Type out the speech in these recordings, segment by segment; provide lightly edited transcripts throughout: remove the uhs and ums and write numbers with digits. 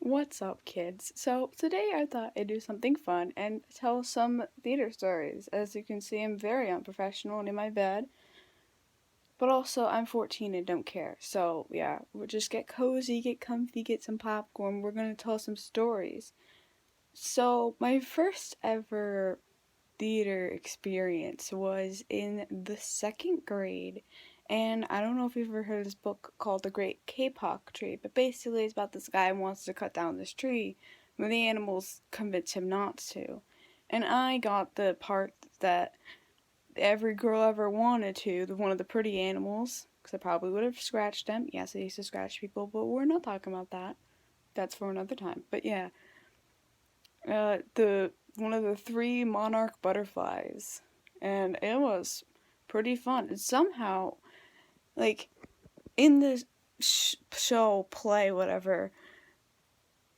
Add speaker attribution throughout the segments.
Speaker 1: What's up, kids? So, today I thought I'd do something fun and tell some theater stories. As you can see, I'm very unprofessional and in my bed, but also I'm 14 and don't care. So, yeah, we'll just get cozy, get comfy, get some popcorn. We're gonna tell some stories. So, my first ever theater experience was in the second grade. And I don't know if you've ever heard of this book called The Great Kapok Tree, but basically it's about this guy who wants to cut down this tree, but the animals convince him not to. And I got the part that every girl ever wanted to, the one of the pretty animals, because I probably would have scratched them. Yes, I used to scratch people, but we're not talking about that. That's for another time. But yeah, the one of the three monarch butterflies, and it was pretty fun. And somehow, like in the show, play, whatever,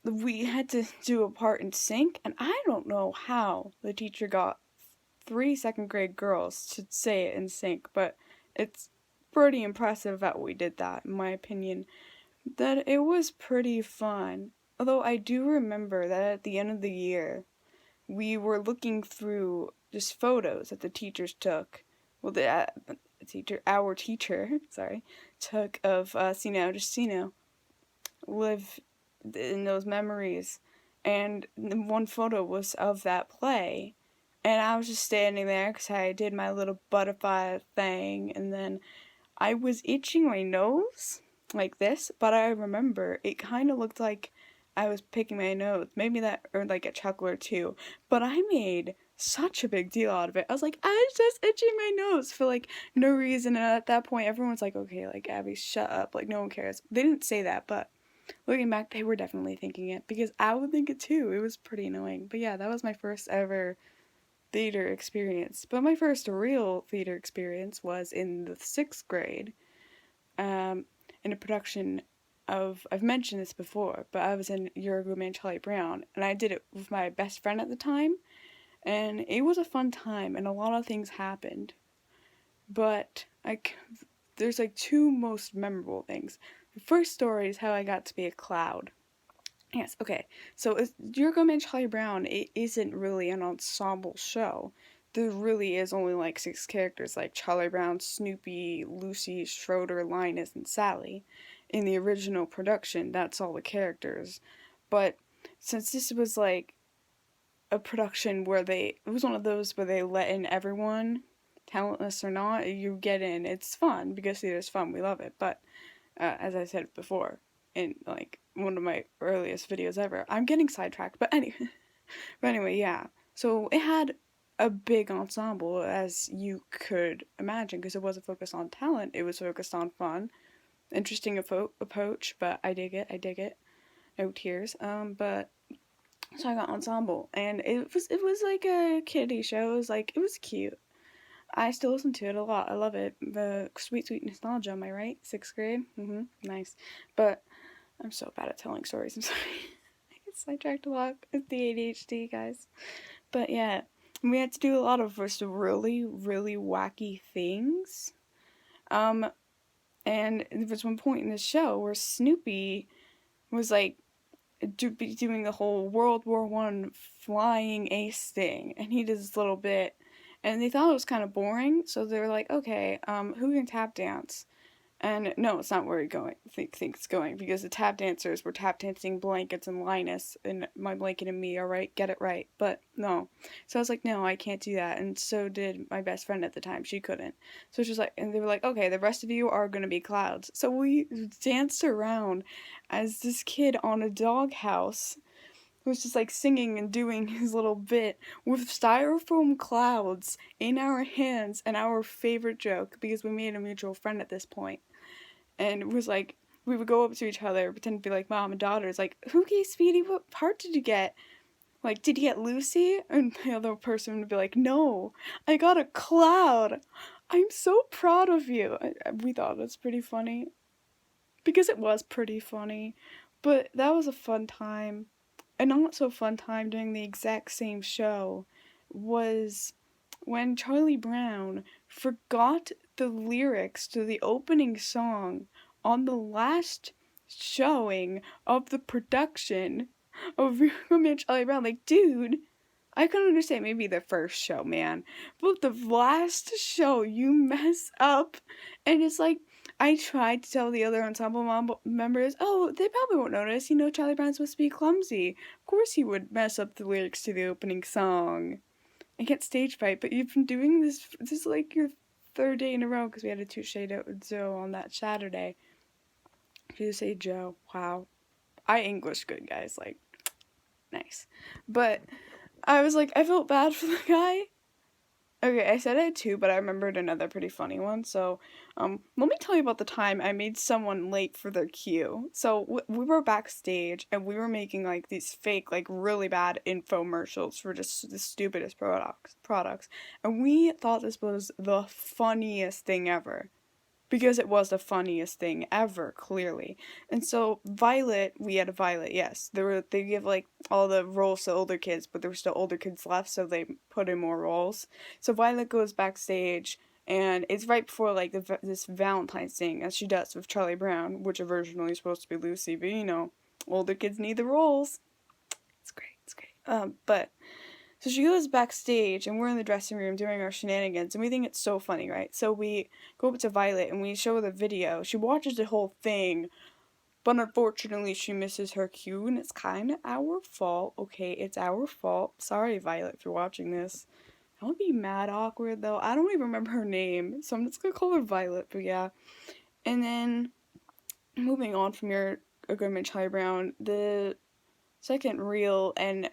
Speaker 1: we had to do a part in sync, and I don't know how the teacher got three second grade girls to say it in sync, but it's pretty impressive that we did that, in my opinion. That it was pretty fun. Although I do remember that at the end of the year, we were looking through just photos that the teachers took. Well, our teacher, sorry, took of us, just, live in those memories. And one photo was of that play. And I was just standing there because I did my little butterfly thing. And then I was itching my nose like this, but I remember it kind of looked like I was picking my nose. Maybe that, or like a chuckle or two. But I made such a big deal out of it. I was like, I was just itching my nose for like no reason. And at that point, everyone's like, okay, like Abby, shut up. Like, no one cares. They didn't say that, but looking back, they were definitely thinking it because I would think it too. It was pretty annoying. But yeah, that was my first ever theater experience. But my first real theater experience was in the sixth grade, um, in a production of, I've mentioned this before, but I was in You're a Good Man, Charlie Brown, and I did it with my best friend at the time, and it was a fun time, and a lot of things happened. But there's like two most memorable things. The first story is how I got to be a cloud. Yes, okay. So You're a Good Man, Charlie Brown, it isn't really an ensemble show. There really is only like six characters, like Charlie Brown, Snoopy, Lucy, Schroeder, Linus, and Sally. In the original production, that's all the characters. But since this was like a production where it was one of those where they let in everyone, talentless or not, you get in. It's fun because theater's fun. We love it. But as I said before, in like one of my earliest videos ever, I'm getting sidetracked. But anyway, yeah. So it had a big ensemble, as you could imagine, because it wasn't focused on talent. It was focused on fun, interesting approach. But I dig it. I dig it. No tears. But so I got ensemble, and it was like a kiddie show. It was cute. I still listen to it a lot. I love it. The sweet, sweet nostalgia. Am I right? Sixth grade. Nice. But I'm so bad at telling stories. I'm sorry. I get sidetracked a lot. It's the ADHD, guys. But yeah, we had to do a lot of just really, really wacky things. Um, and there was one point in the show where Snoopy was like doing the whole World War I flying ace thing, and he did this little bit, and they thought it was kind of boring, so they were like, okay, who can tap dance? And no, it's not where you're going. Think it's going, because the tap dancers were tap dancing Blankets and Linus and my blanket and me. All right, get it right. But no, so I was like, no, I can't do that. And so did my best friend at the time. She couldn't. So she's like, and they were like, okay, the rest of you are gonna be clouds. So we danced around as this kid on a doghouse who was just like singing and doing his little bit with styrofoam clouds in our hands, and our favorite joke, because we made a mutual friend at this point, and it was like we would go up to each other, pretend to be like mom and daughter. It's like, okay, sweetie, what part did you get? Like, did you get Lucy? And the other person would be like, no, I got a cloud. I'm so proud of you. We thought it was pretty funny, because it was pretty funny, but that was a fun time. A not so fun time doing the exact same show was when Charlie Brown forgot the lyrics to the opening song on the last showing of the production of Real Man Charlie Brown. Like, dude, I couldn't understand maybe the first show, man. But the last show, you mess up. And it's like, I tried to tell the other ensemble members, oh, they probably won't notice. You know, Charlie Brown's supposed to be clumsy. Of course he would mess up the lyrics to the opening song. I can't stage fright, but you've been doing this is like your third day in a row because we had a touche with Joe on that Saturday. Did you say Joe? Wow. I English good, guys. Like, nice. But I was like, I felt bad for the guy. Okay, I said I had two, but I remembered another pretty funny one. So, let me tell you about the time I made someone late for their cue. So, we were backstage, and we were making, like, these fake, like, really bad infomercials for just the stupidest products. And we thought this was the funniest thing ever. Because it was the funniest thing ever, clearly. And so Violet, we had a Violet, yes. They give like all the roles to older kids, but there were still older kids left, so they put in more roles. So Violet goes backstage, and it's right before like this Valentine's thing, as she does with Charlie Brown, which originally was supposed to be Lucy, but you know, older kids need the roles. It's great, it's great. But so she goes backstage, and we're in the dressing room doing our shenanigans, and we think it's so funny, right? So we go up to Violet, and we show her the video. She watches the whole thing, but unfortunately she misses her cue, and it's kind of our fault. Okay, it's our fault. Sorry, Violet, if you're watching this. That would be mad awkward, though. I don't even remember her name, so I'm just gonna call her Violet, but yeah. And then, moving on from your Good Man Charlie Brown, the second reel, and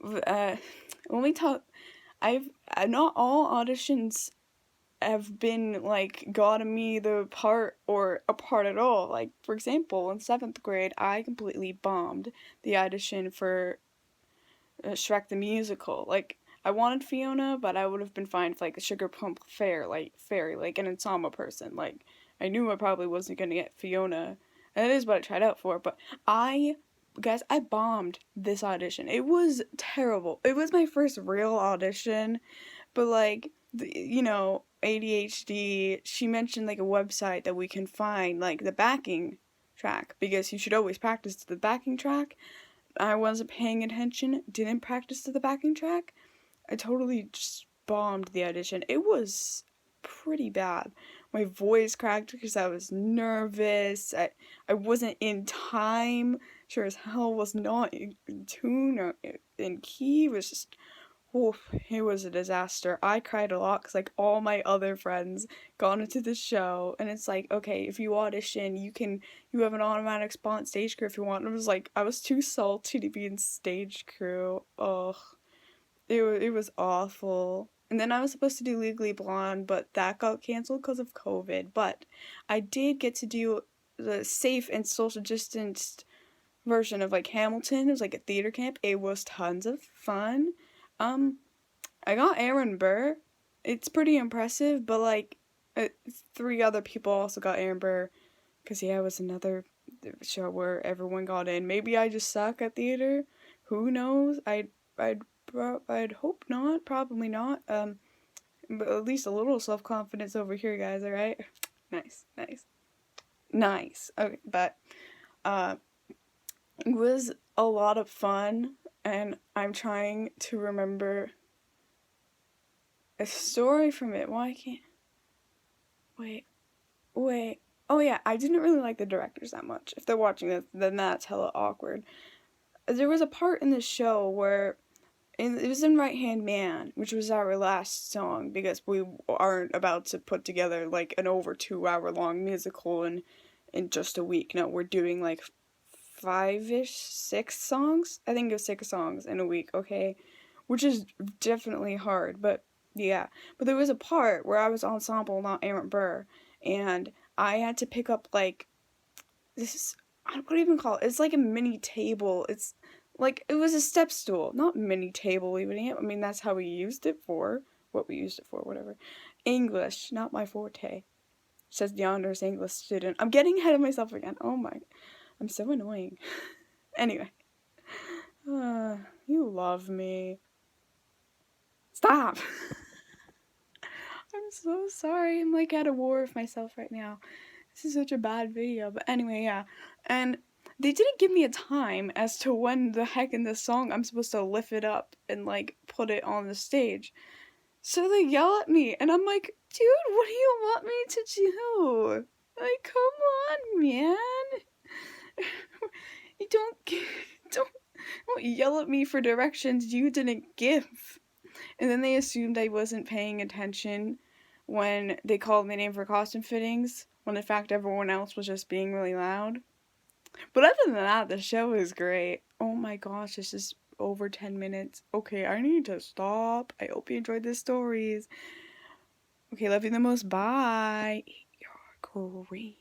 Speaker 1: let me talk. I've not all auditions have been like gotten me the part or a part at all. Like for example, in 7th grade, I completely bombed the audition for Shrek the Musical. Like I wanted Fiona, but I would have been fine with like a Sugar Plum Fairy, like an ensemble person. Like I knew I probably wasn't gonna get Fiona, and that is what I tried out for. But guys, I bombed this audition. It was terrible. It was my first real audition, but like, you know, ADHD, she mentioned like a website that we can find like the backing track because you should always practice to the backing track. I wasn't paying attention, didn't practice to the backing track. I totally just bombed the audition. It was pretty bad. My voice cracked because I was nervous. I wasn't in time. Sure as hell was not in tune or in key. It was just, oof, it was a disaster. I cried a lot because like all my other friends got into the show, and it's like, okay, if you audition, you have an automatic spot in stage crew if you want. And it was like I was too salty to be in stage crew. Ugh. It was awful. And then I was supposed to do Legally Blonde, but that got canceled because of COVID. But I did get to do the safe and social distanced version of like Hamilton. It was like a theater camp. It was tons of fun. I got Aaron Burr. It's pretty impressive, but like 3 other people also got Aaron Burr because yeah, it was another show where everyone got in. Maybe I just suck at theater. Who knows? I'd hope not. Probably not. But at least a little self-confidence over here, guys. All right. Nice. Okay, but it was a lot of fun, and I'm trying to remember a story from it. Why can't? Wait. Oh yeah, I didn't really like the directors that much. If they're watching this, then that's hella awkward. There was a part in the show where it was in Right Hand Man, which was our last song because we aren't about to put together like an over 2-hour long musical in just a week. No, we're doing like 6 songs. I think it was 6 songs in a week. Okay, which is definitely hard, but yeah. But there was a part where I was ensemble, not Aaron Burr, and I had to pick up like this. I don't know what do you even call it. It's like a mini table. It's like, it was a step stool, not mini table even. I mean, that's how we used it for, what we used it for, whatever. English, not my forte, says the honors English student. I'm getting ahead of myself again. Oh my, I'm so annoying. Anyway, you love me. Stop. I'm so sorry. I'm like at a war with myself right now. This is such a bad video. But anyway, yeah. And they didn't give me a time as to when the heck in this song I'm supposed to lift it up and like put it on the stage. So they yell at me, and I'm like, dude, what do you want me to do? Like, come on, man. You don't yell at me for directions you didn't give. And then they assumed I wasn't paying attention when they called my name for costume fittings, when in fact everyone else was just being really loud. But other than that, the show is great. Oh my gosh, this is over 10 minutes. Okay, I need to stop. I hope you enjoyed the stories. Okay, love you the most. Bye. Eat your green.